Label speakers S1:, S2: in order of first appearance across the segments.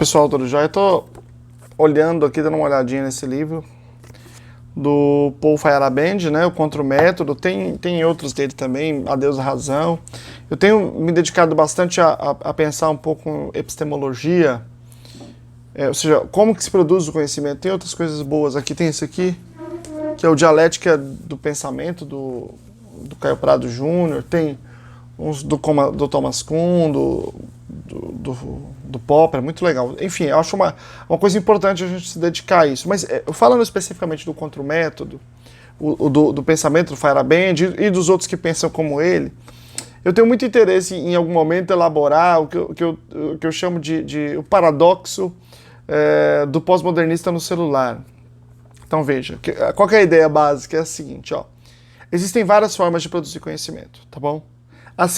S1: Pessoal, tudo jóia? Eu tô olhando aqui, dando uma olhadinha nesse livro do Paul Feyerabend, né? O Contra o Método. Tem outros dele também, Adeus à Razão. Eu tenho me dedicado bastante a pensar um pouco em epistemologia, ou seja, como que se produz o conhecimento. Tem outras coisas boas aqui, tem esse aqui, que é o Dialética do Pensamento, do Caio Prado Júnior. Tem uns do Thomas Kuhn, do Popper, muito legal. Enfim, eu acho uma coisa importante a gente se dedicar a isso. Mas falando especificamente do Contra o Método, do pensamento do Feyerabend e dos outros que pensam como ele, eu tenho muito interesse em algum momento elaborar o que eu chamo de o paradoxo do pós-modernista no celular. Então veja, qual que é a ideia básica? É a seguinte, ó. Existem várias formas de produzir conhecimento, tá bom?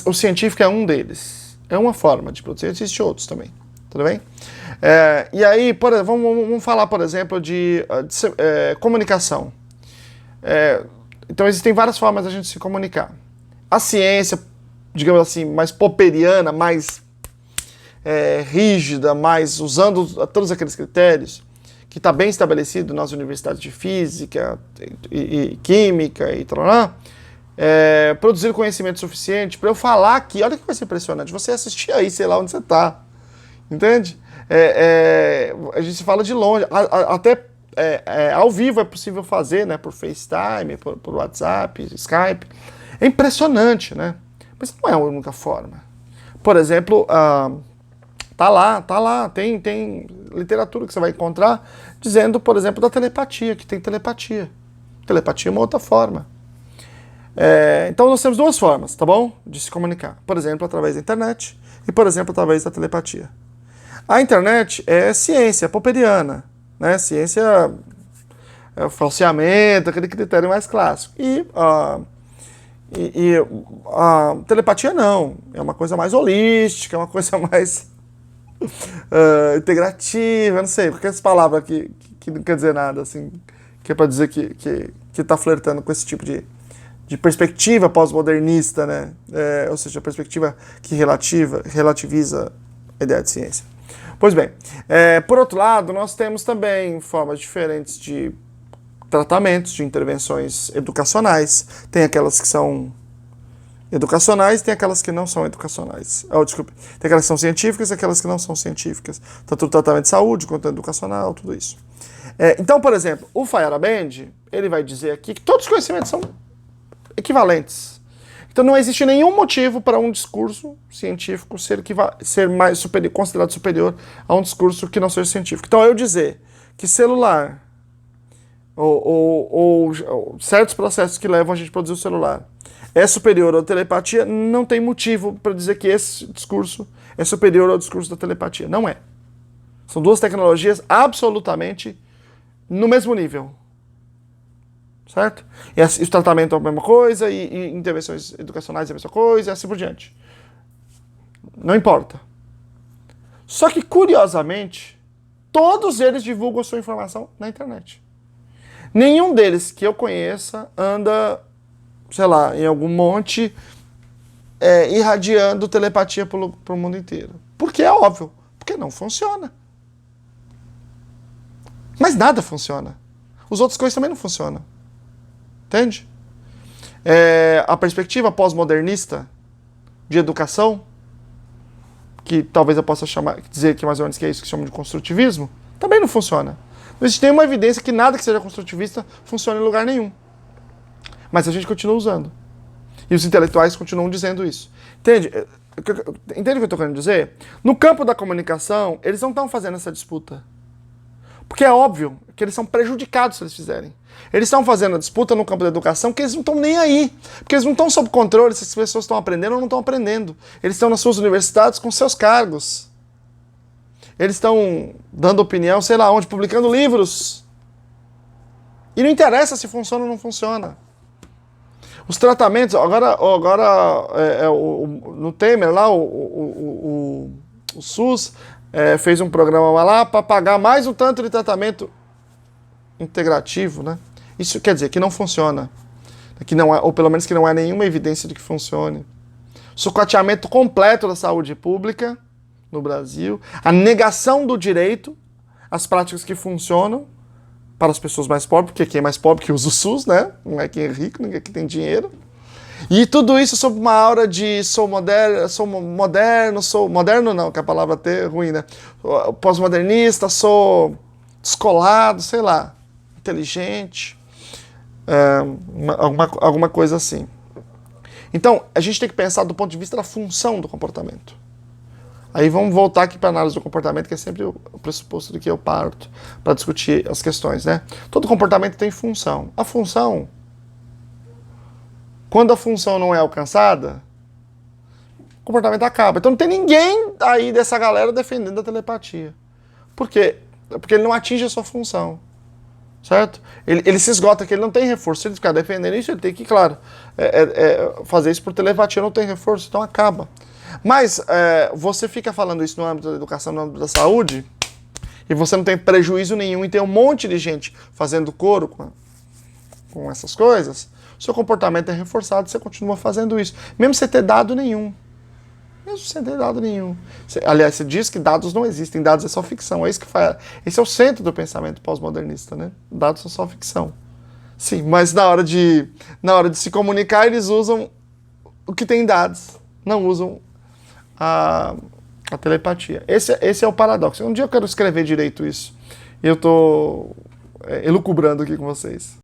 S1: O científico é um deles. É uma forma de produzir, existem outros também. Tudo bem? E aí, vamos falar, por exemplo, de comunicação. Então, existem várias formas da gente se comunicar. A ciência, digamos assim, mais popperiana, mais rígida, mais usando todos aqueles critérios, que está bem estabelecido nas universidades de física e química e tal, produzir conhecimento suficiente para eu falar aqui. Olha que coisa impressionante. Você assistir aí, sei lá onde você está. Entende? A gente fala de longe. Até ao vivo é possível fazer, né? Por FaceTime, por WhatsApp, Skype. É impressionante, né? Mas não é a única forma. Por exemplo, tá lá. Tem literatura que você vai encontrar dizendo, por exemplo, da telepatia, que tem telepatia. Telepatia é uma outra forma. Então nós temos duas formas, tá bom? De se comunicar. Por exemplo, através da internet e, por exemplo, através da telepatia. A internet é ciência popperiana, né? Ciência falseamento, aquele critério mais clássico. E a telepatia não. É uma coisa mais holística, é uma coisa mais integrativa, não sei, porque essa palavra que não quer dizer nada, assim, que é para dizer que tá flertando com esse tipo de perspectiva pós-modernista, né? Ou seja, a perspectiva que relativiza a ideia de ciência. Pois bem, por outro lado, nós temos também formas diferentes de tratamentos, de intervenções educacionais. Tem aquelas que são educacionais, tem aquelas que não são educacionais. Desculpe, tem aquelas que são científicas e aquelas que não são científicas. Tanto o tratamento de saúde quanto o educacional, tudo isso. Então, por exemplo, o Feyerabend, ele vai dizer aqui que todos os conhecimentos são equivalentes. Então não existe nenhum motivo para um discurso científico ser mais considerado superior a um discurso que não seja científico. Então eu dizer que celular ou certos processos que levam a gente a produzir o celular é superior à telepatia, não tem motivo para dizer que esse discurso é superior ao discurso da telepatia. Não é. São duas tecnologias absolutamente no mesmo nível. Certo? E o tratamento é a mesma coisa, e intervenções educacionais é a mesma coisa, e assim por diante. Não importa. Só que, curiosamente, todos eles divulgam a sua informação na internet. Nenhum deles que eu conheça anda, sei lá, em algum monte, irradiando telepatia para o mundo inteiro. Porque é óbvio, porque não funciona. Mas nada funciona. As outras coisas também não funcionam. Entende? A perspectiva pós-modernista de educação, que talvez eu possa dizer que mais ou menos que é isso que chamam de construtivismo, também não funciona. Não existe nenhuma evidência que nada que seja construtivista funcione em lugar nenhum. Mas a gente continua usando. E os intelectuais continuam dizendo isso. Entende? Entende o que eu estou querendo dizer? No campo da comunicação, eles não estão fazendo essa disputa. Porque é óbvio que eles são prejudicados se eles fizerem. Eles estão fazendo a disputa no campo da educação que eles não estão nem aí. Porque eles não estão sob controle se as pessoas estão aprendendo ou não estão aprendendo. Eles estão nas suas universidades com seus cargos. Eles estão dando opinião, sei lá onde, publicando livros. E não interessa se funciona ou não funciona. Os tratamentos, agora no Temer, lá, o SUS fez um programa lá para pagar mais um tanto de tratamento integrativo, né? Isso quer dizer que não funciona. Que não é, ou pelo menos que não há nenhuma evidência de que funcione. Sucateamento completo da saúde pública, no Brasil, a negação do direito, as práticas que funcionam para as pessoas mais pobres, porque quem é mais pobre que usa o SUS, né? Não é quem é rico, ninguém que tem dinheiro. E tudo isso sob uma aura de sou moderno não, que a palavra até é ruim, né? Pós-modernista, sou descolado, sei lá, inteligente, alguma coisa assim. Então, a gente tem que pensar do ponto de vista da função do comportamento. Aí vamos voltar aqui para a análise do comportamento, que é sempre o pressuposto do que eu parto para discutir as questões, né? Todo comportamento tem função. A função, quando a função não é alcançada, o comportamento acaba. Então não tem ninguém aí dessa galera defendendo a telepatia. Por quê? Porque ele não atinge a sua função. Certo? Ele se esgota, que ele não tem reforço. Se ele ficar defendendo isso, ele tem que, claro, fazer isso por telepatia, não tem reforço, então acaba. Mas você fica falando isso no âmbito da educação, no âmbito da saúde, e você não tem prejuízo nenhum, e tem um monte de gente fazendo coro com essas coisas, seu comportamento é reforçado, você continua fazendo isso, mesmo sem ter dado nenhum. Mesmo sem ter dado nenhum. Aliás, você diz que dados não existem, dados é só ficção. É isso que faz. Esse é o centro do pensamento pós-modernista, né? Dados são só ficção. Sim, mas na hora de se comunicar, eles usam o que tem dados, não usam a telepatia. Esse é o paradoxo. Um dia eu quero escrever direito isso. E eu estou elucubrando aqui com vocês.